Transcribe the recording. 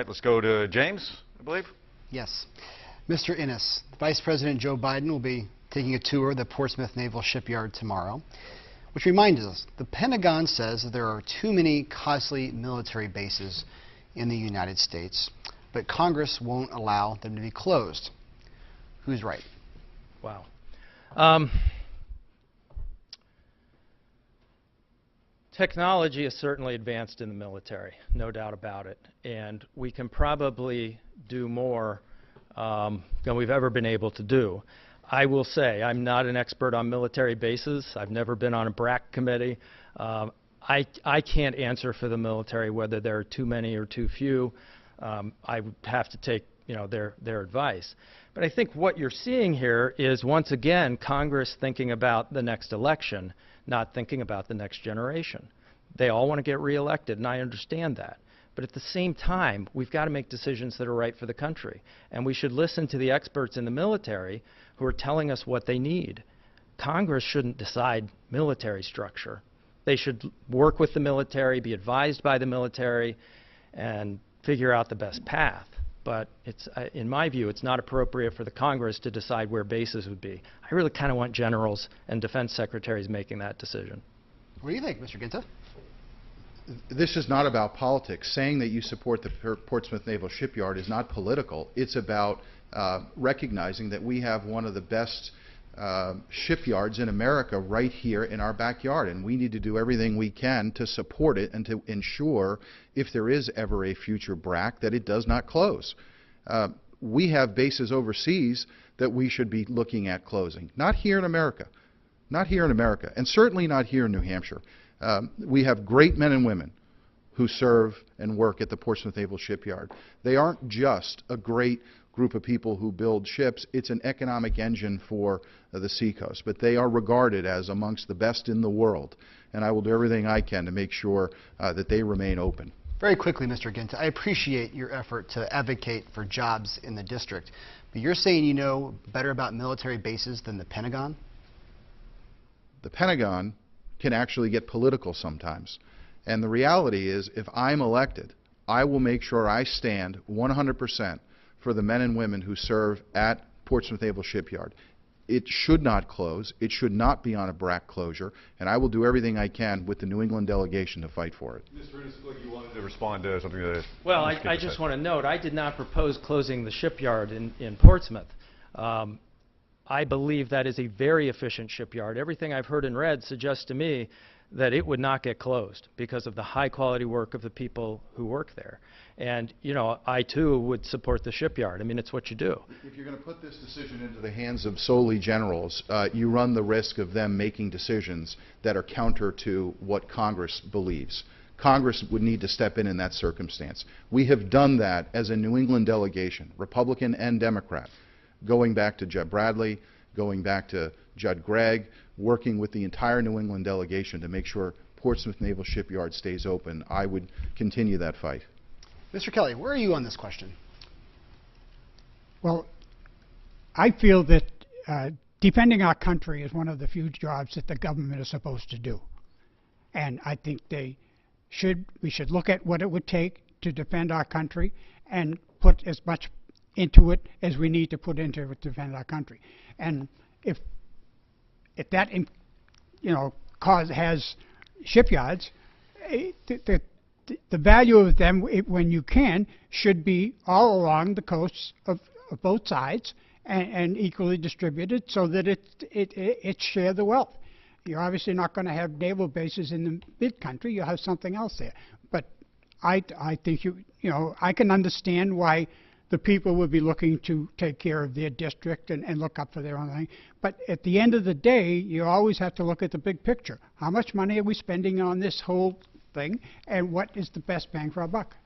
right, let's go to James, I believe. Yes. Mr. Innes, Vice President Joe Biden will be taking a tour of the Portsmouth Naval Shipyard tomorrow, which reminds us, the Pentagon says that there are too many costly military bases in the United States, but Congress won't allow them to be closed. Who's right? Wow. Technology is certainly advanced in the military, no doubt about it, and we can probably do more than we've ever been able to do. I will say, I'm not an expert on military bases. I've never been on a BRAC committee. I can't answer for the military whether there are too many or too few. I would have to take, their advice. But I think what you're seeing here is, once again, Congress thinking about the next election, not thinking about the next generation. They all want to get reelected, and I understand that. But at the same time, we've got to make decisions that are right for the country. And we should listen to the experts in the military who are telling us what they need. Congress shouldn't decide military structure. They should work with the military, be advised by the military, and figure out the best path. But it's, in my view, it's not appropriate for the Congress to decide where bases would be. I really kind of want generals and defense secretaries making that decision. What do you think, Mr. Ginta? This is not about politics. Saying that you support the Portsmouth Naval Shipyard is not political. It's about recognizing that we have one of the best shipyards in America right here in our backyard, and we need to do everything we can to support it and to ensure, if there is ever a future BRAC, that it does not close. We have bases overseas that we should be looking at closing. Not here in America. Not here in America, and certainly not here in New Hampshire. We have great men and women who serve and work at the Portsmouth Naval Shipyard. They aren't just a great group of people who build ships. It's an economic engine for the seacoast, but they are regarded as amongst the best in the world, and I will do everything I can to make sure that they remain open. Very quickly, Mr. Ginta, I appreciate your effort to advocate for jobs in the district, but you're saying you know better about military bases than the Pentagon? The Pentagon can actually get political sometimes, and the reality is, if I'm elected, I will make sure I stand 100% for the men and women who serve at Portsmouth Naval Shipyard. It should not close. It should not be on a BRAC closure, and I will do everything I can with the New England delegation to fight for it. Mr. Innes, you wanted to respond to something that... Well, I just want to note, I did not propose closing the shipyard in Portsmouth. I believe that is a very efficient shipyard. Everything I've heard and read suggests to me that it would not get closed because of the high quality work of the people who work there. And, I too would support the shipyard. I mean, it's what you do. If you're going to put this decision into the hands of solely generals, you run the risk of them making decisions that are counter to what Congress believes. Congress would need to step in that circumstance. We have done that as a New England delegation, Republican and Democrat, going back to Judd Bradley, going back to Judd Gregg, working with the entire New England delegation to make sure Portsmouth Naval Shipyard stays open. I would continue that fight. Mr. Kelly, where are you on this question? Well, I feel that defending our country is one of the few jobs that the government is supposed to do. And I think we should look at what it would take to defend our country and put as much into it as we need to put into it to defend our country. And if that cause has shipyards, the value of them, when you can, should be all along the coasts of both sides and equally distributed so that it share the wealth. You're obviously not going to have naval bases in the mid-country. You'll have something else there. But I think I can understand why the people would be looking to take care of their district and look up for their own thing. But at the end of the day, you always have to look at the big picture. How much money are we spending on this whole thing, and what is the best bang for our buck?